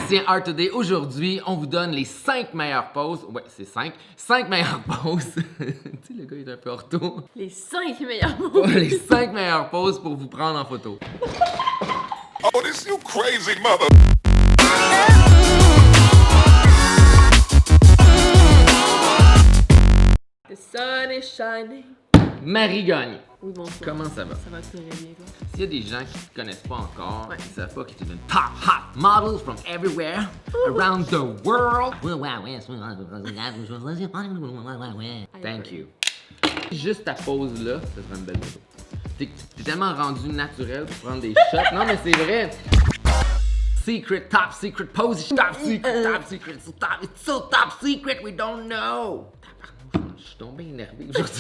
Sébastien Art Today. Aujourd'hui, on vous donne les 5 meilleures poses. Ouais, c'est 5. 5 meilleures poses. Tu sais, le gars, il est un peu ortho. Les 5 meilleures poses. Les 5 meilleures poses pour vous prendre en photo. Oh, this you crazy mother. The sun is shining. Marie gagne. Oui, bonsoir. Comment ça va? Ça va très bien, toi? S'il y a des gens qui ne te connaissent pas encore, Ouais. qui ne savent pas que tu es une top hot model from everywhere, around the world. Thank you. Juste ta pose là, ça serait une belle photo. T'es tellement rendu naturel pour prendre des shots. Non, mais c'est vrai. Top secret pose. Top secret, it's so top secret, we don't know. Tabarnouche, je suis tombé énervé aujourd'hui.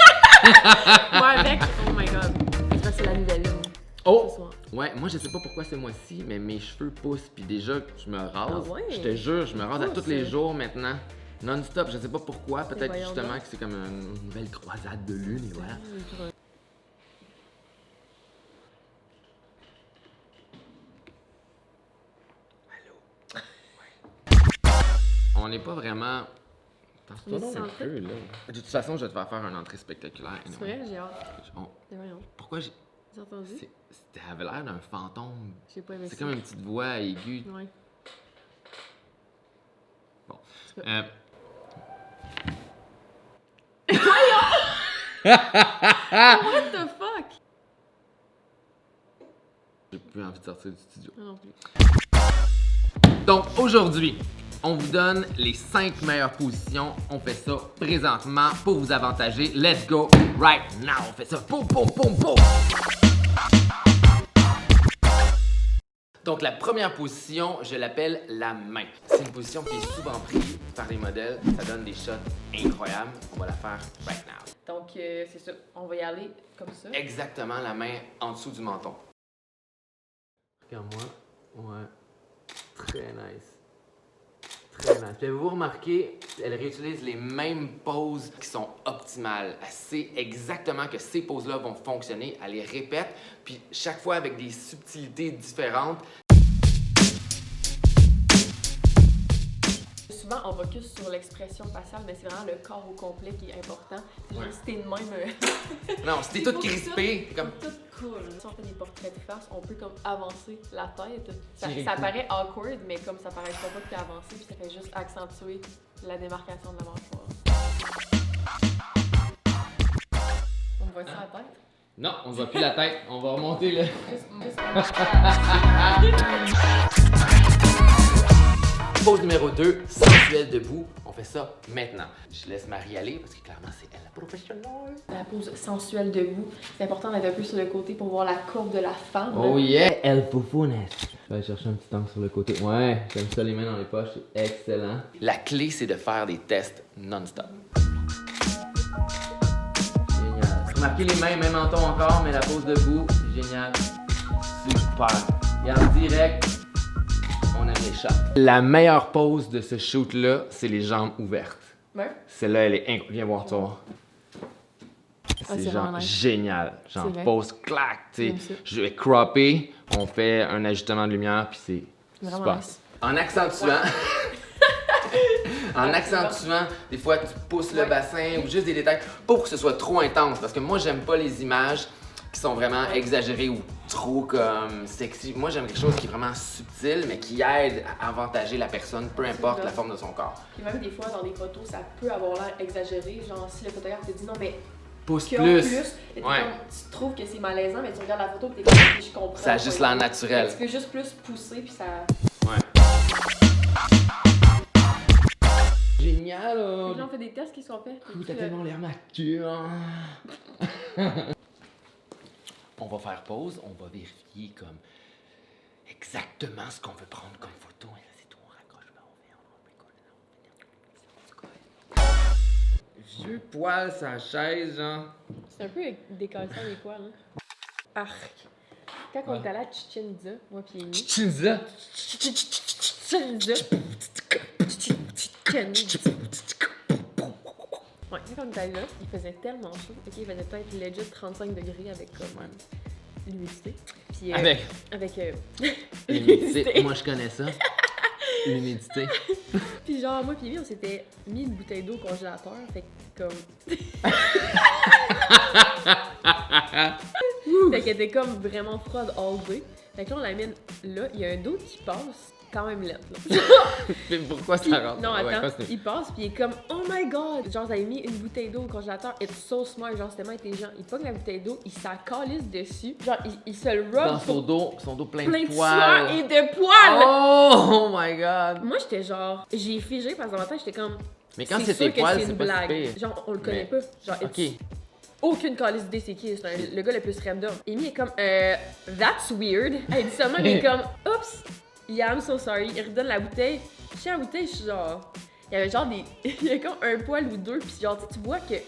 Moi avec, oh my god. C'est parce que c'est la nouvelle lune. Oh! Ce soir. Ouais, moi je sais pas pourquoi ce mois-ci, mais mes cheveux poussent, puis déjà je me rase. Ah ouais? Je te jure, je me rase à Pourquoi tous les ça? jours maintenant. Non-stop, je sais pas pourquoi, peut-être voyons justement donc. que c'est comme une nouvelle croisade de lune et voilà. On n'est pas vraiment. Attends, Mais c'est c'est un en peu là. De toute façon, je vais te faire faire une entrée spectaculaire. C'est vrai, j'ai hâte. On- Mais voyons. Pourquoi j'ai. J'ai entendu? T'avais l'air d'un fantôme. J'ai pas aimé ça. C'est comme une petite voix aiguë. Ouais. Bon. que- What the fuck? J'ai plus envie de sortir du studio. Non, non plus. Donc aujourd'hui, on vous donne les 5 meilleures positions. On fait ça présentement pour vous avantager. Let's go right now. On fait ça. Boum, boum, boum, boum. Donc la première position, je l'appelle la main. C'est une position qui est souvent prise par les modèles. Ça donne des shots incroyables. On va la faire right now. Donc, c'est ça. On va y aller comme ça. Exactement la main en dessous du menton. Regarde-moi. Ouais. Très nice. Très nice. Puis avez-vous remarqué, elle réutilise les mêmes poses qui sont optimales. Elle sait exactement que ces poses-là vont fonctionner. Elle les répète, puis chaque fois avec des subtilités différentes. Souvent, on focus sur l'expression faciale, mais c'est vraiment le corps au complet qui est important. C'est Ouais. juste si t'es de même. Non, si t'es toute crispée, t'es comme... Tout cool. Si on fait des portraits de face, on peut comme avancer la tête. Ça Tirer le cou. paraît awkward, mais comme ça paraît pas que t'es avancé, puis ça fait juste accentuer la démarcation de la mâchoire. On voit ça à la tête? Non, on voit plus la tête. On va remonter là. Juste Pose numéro 2, sensuelle debout. On fait ça maintenant. Je laisse Marie aller parce que clairement, c'est elle la professionnelle. la pose sensuelle debout. C'est important d'être un peu sur le côté pour voir la courbe de la femme. Oh yeah! El Foufounes. Je vais aller chercher un petit angle sur le côté. Ouais, j'aime ça, les mains dans les poches, c'est excellent. La clé, c'est de faire des tests non-stop. Génial. Remarquez les mains, même menton encore, mais la pose debout, génial. Super. Et en direct, on aime les shots. La meilleure pose de ce shoot-là, c'est les jambes ouvertes. Ouais. Celle-là, elle est incroyable. Viens voir, tu vas voir. c'est C'est genre vraiment nice. génial. Genre C'est vrai. pose clac, tu J'aime sais. ça. Je vais cropper, on fait un ajustement de lumière, puis c'est Vraiment super. nice. En accentuant, en accentuant, des fois tu pousses le Ouais. bassin ou juste des détails, pas pour que ce soit trop intense, parce que moi j'aime pas les images qui sont vraiment exagérées ou trop comme sexy. Moi j'aime quelque chose qui est vraiment subtil, mais qui aide à avantager la personne, peu importe vrai. la forme de son corps. Puis même des fois, dans des photos, ça peut avoir l'air exagéré. Genre, si le photographe te dit non, mais Pousse que plus, et t'es Ouais. comme, tu trouves que c'est malaisant, mais tu regardes la photo et t'es comme, ok, je comprends. ça a juste l'air Mais naturel. tu peux juste plus pousser, puis ça. Ouais. Génial! Puis là, on fait des tests qui sont faits. Ouh, t'as tellement l'air mature. On va faire pause, on va vérifier comme exactement ce qu'on veut prendre comme photo. Et là, c'est tout, on raccroche, ben, on fait. Vieux poil sa chaise, genre. C'est un peu décalçant les poils, hein. Arc. Quand on est allé à Chichen Itza, moi pis Amy. Chinza. Chichen Itza. Chichen Itza. Ouais, quand on est allé là, il faisait tellement chaud. Ok, il faisait peut-être legit 35 degrés avec comme l'humidité. Puis Avec avec l'humidité. Moi, je connais ça. l'humidité. Puis genre, moi pis lui, on s'était mis une bouteille d'eau au congélateur, fait que comme... Fait qu'elle était comme vraiment froide all day. Fait que là, on l'amène là, il y a un dos qui passe, quand même lettre, là. Mais pourquoi Puis- ça rentre? non, Ouais, attends, continue. il passe pis il est comme « Oh my god! » Genre, j'avais mis une bouteille d'eau au congélateur, it's so smart, genre, c'était tellement intelligent. Il pogne la bouteille d'eau, il s'en calisse dessus, genre, il se le Dans rub son dos plein, plein de de sueur et poils. de poils! Oh my god! Moi, j'étais genre, j'ai figé parce que dans ma tête, j'étais comme, Mais quand c'est c'est tes sûr que poils, c'est c'est une pas si blague. pire. Genre, on le connaît Mais- pas. Genre, Ok. it's- aucune calice d'idée c'est qui, c'est le gars le plus random. Amy est comme, that's weird. Elle dit seulement, il est comme, oups, yeah, I'm so sorry. Il redonne la bouteille. Je tiens la bouteille, je suis genre, il y avait genre des, il y a comme un poil ou deux, puis genre, tu vois que, tu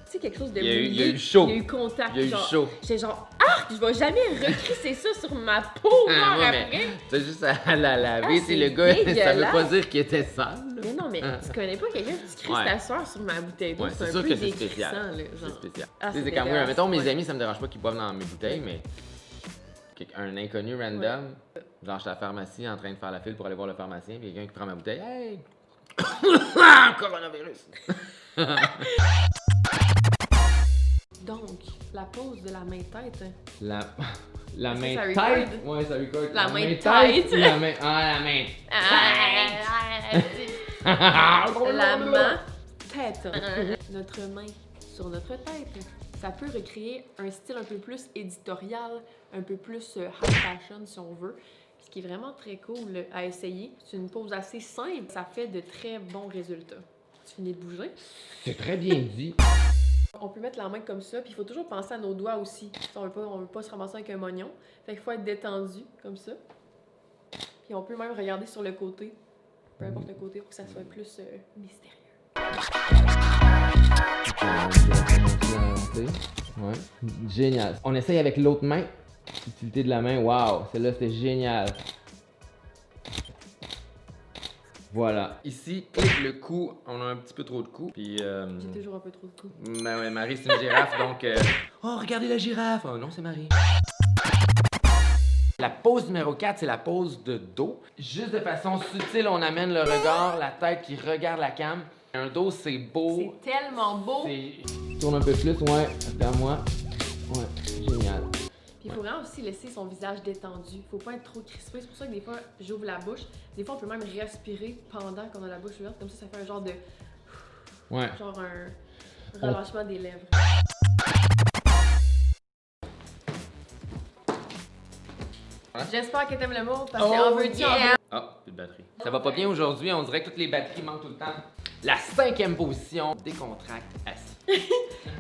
sais, quelque chose de Il y a eu- mouillé. il y a eu chaud. Il y a eu contact. Il y a eu genre, chaud. J'étais genre, je vais jamais recrisser ça sur ma peau, Ah, genre, ouais, après. mais t'as juste à la laver. Ah, Tu sais, c'est le gars, ça veut dégueulasse. pas dire qu'il était sale. là. Mais non, mais tu connais pas quelqu'un qui crise Ouais. ta soeur sur ma bouteille d'eau, Ouais, c'est c'est un sûr peu que c'est décrissant, spécial. là, C'est genre. spécial. Ah, Tu sais, c'est c'est comme moi, dégueulasse, mettons, mes ouais. amis, ça me dérange pas qu'ils boivent dans mes bouteilles, mais un inconnu random, genre, je suis à la pharmacie en train de faire la file pour aller voir le pharmacien, puis quelqu'un qui prend ma bouteille, hey! Coronavirus! Donc, la pose de la main-tête. La Est-ce que main ça tête. record? Ouais, ça record. La main tête. La main. Ah, la main. La main tête. Notre main sur notre tête. Ça peut recréer un style un peu plus éditorial, un peu plus high fashion si on veut. Ce qui est vraiment très cool à essayer. C'est une pose assez simple, ça fait de très bons résultats. Tu finis de bouger. C'est très bien dit. On peut mettre la main comme ça, puis il faut toujours penser à nos doigts aussi. On veut pas se ramasser avec un moignon. Fait qu'il faut être détendu, comme ça. Puis on peut même regarder sur le côté, peu importe le côté, pour que ça soit plus mystérieux. Ouais. Génial. On essaye avec l'autre main. L'utilité de la main, waouh, celle-là c'était génial. Voilà. Ici, clique le cou. On a un petit peu trop de cou. Puis. J'ai toujours un peu trop de coups. Ben ouais, Marie c'est une girafe donc. Oh, regardez la girafe! Oh non, c'est Marie. La pose numéro 4, c'est la pose de dos. Juste de façon subtile, on amène le regard, la tête qui regarde la cam. Un dos, c'est beau. C'est tellement beau! Tourne un peu plus, ouais, vers moi. Ouais, génial. Puis il faut vraiment aussi laisser son visage détendu. Faut pas être trop crispé. C'est pour ça que des fois, j'ouvre la bouche. Des fois, on peut même respirer pendant qu'on a la bouche ouverte. Comme ça fait un genre de... Ouais. Genre un relâchement des lèvres. J'espère que t'aimes le mot parce qu'on veut dire. Ah, plus de batterie. Ça va pas bien aujourd'hui, on dirait que toutes les batteries manquent tout le temps. La 5e position, décontracte assis.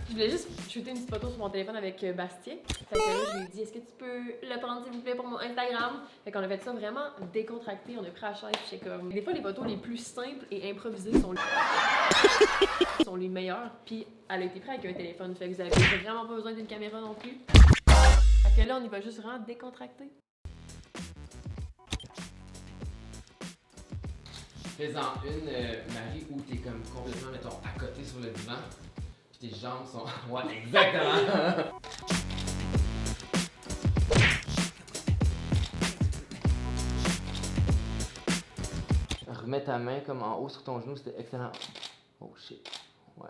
Je voulais juste shooter une petite photo sur mon téléphone avec Bastien. Fait que là, je lui ai dit, est-ce que tu peux le prendre s'il vous plaît pour mon Instagram? Fait qu'on a fait ça vraiment décontracté, on a pris la chaise, puis j'étais comme... Des fois, les photos les plus simples et improvisées sont les meilleures. Puis elle a été prise avec un téléphone, fait que vous avez vraiment pas besoin d'une caméra non plus. Fait que là, on y va juste vraiment décontracter. Fais-en une, Marie, où t'es comme complètement, mettons, à côté sur le divan. Puis tes jambes sont. Ouais, exactement! Remets ta main comme en haut sur ton genou, c'était excellent. Oh shit. Ouais.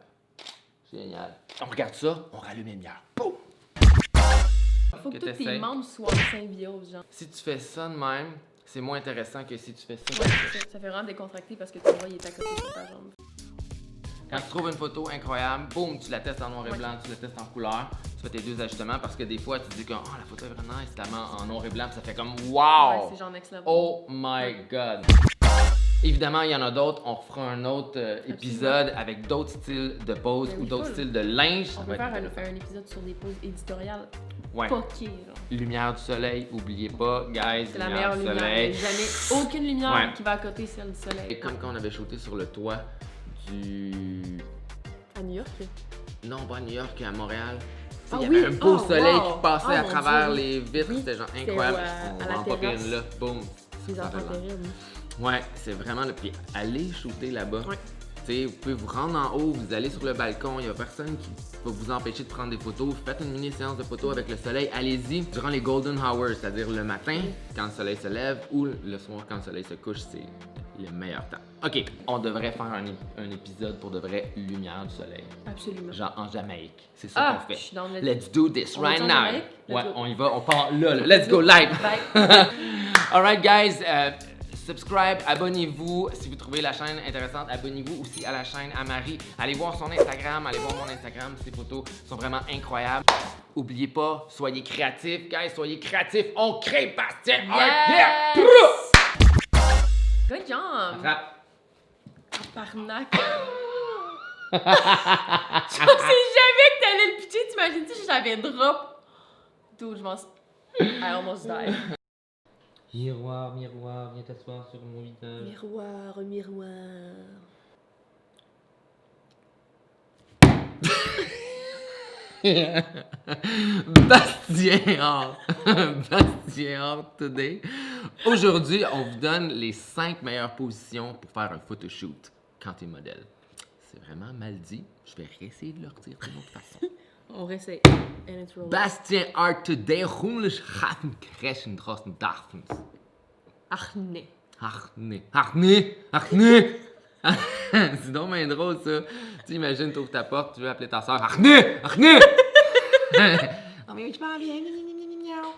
Génial. On regarde ça, on rallume les lumières. Boum! Faut que Que tous tes t'essayes. membres soient en symbiose, genre. Si tu fais ça de même, c'est moins intéressant que si tu fais ça. Ouais, ça fait vraiment décontracté parce que ton bras il est à côté sur ta jambe. Quand tu trouves une photo incroyable, boum, tu la testes en noir et Ouais. blanc, tu la testes en couleur, tu fais tes deux ajustements parce que des fois tu te dis que oh, la photo est vraiment nice, tu la mets en noir et blanc, puis ça fait comme Ouais, wow! c'est genre next level. Oh my god! Évidemment, il y en a d'autres, on refera un autre épisode avec d'autres styles de pose Ben ou oui, d'autres full. styles de linge. On Ça peut va faire être- un épisode sur des poses éditoriales Ouais. poquées, genre. Lumière du soleil, oubliez pas, guys, C'est la meilleure du lumière. soleil. Il n'y a jamais aucune lumière Ouais. qui va à côté celle du soleil. Et comme quand on avait shooté sur le toit du... À New York. Non, pas à New York, à Montréal. Tu sais, Ah il y oui! avait un beau Oh, soleil wow! qui passait Oh, à mon travers Dieu, les vitres, oui. c'était genre C'était incroyable. à On la va en popper terrasse. une là, boum. Les Ça enfants fait mal. terribles. Ouais, c'est vraiment le pied. Allez shooter là-bas. Ouais. Tu sais, vous pouvez vous rendre en haut, vous allez sur le balcon, il y a personne qui va vous empêcher de prendre des photos. Faites une mini séance de photos avec le soleil. Allez-y durant les golden hours, c'est-à-dire le matin quand le soleil se lève ou le soir quand le soleil se couche. C'est le meilleur temps. OK, on devrait faire un épisode pour de vraie lumière du soleil. Absolument. Genre en Jamaïque. C'est ça qu'on Je fait. suis dans le... Let's do this On right est en now. Jamaïque? Ouais, Let's go. on y va, on part là. Let's go live. Bye. Alright guys, subscribe, abonnez-vous. Si vous trouvez la chaîne intéressante, abonnez-vous aussi à la chaîne à Marie. Allez voir son Instagram, allez voir mon Instagram, ses photos sont vraiment incroyables. Oubliez pas, soyez créatifs, guys, soyez créatifs. On crée Bastien Art. Yeah! Good job! Attrape. Tabarnak! Je pensais jamais que t'allais le pitcher, t'imagines-tu si j'avais drop? Dude, je m'en... I almost died. Miroir, miroir, viens t'asseoir sur mon visage. Miroir, miroir... Bastien Art. Bastien Art today. Aujourd'hui, on vous donne les 5 meilleures positions pour faire un photoshoot quand t'es modèle. C'est vraiment mal dit. Je vais réessayer de le redire d'une autre façon. On réessaye. And it's rolling. Bastien Art today. Rumlich Hafen Kreschen Drosten Darfens. Arne. Arne. C'est donc bien drôle ça. Tu imagines, t'ouvres ta porte, tu veux appeler ta soeur. Arne. Oh mais je parle bien.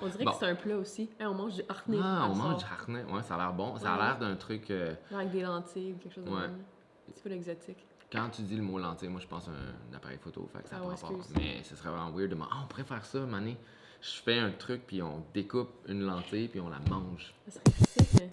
On dirait Bon. que c'est un plat aussi. Hey, on mange du harnais. Ah, on mange du harnais. Ouais, ça a l'air bon. Ça a l'air d'un truc. Avec des lentilles ou quelque chose de Ouais. même. C'est pas l'exotique. Quand tu dis le mot lentille, moi je pense à un appareil photo. Fait que ça Ah prend ouais, pas. excuse. Mais ce serait vraiment weird de on pourrait faire ça, mané. Je fais un truc, puis on découpe une lentille, puis on la mange. Ça serait sick, mais...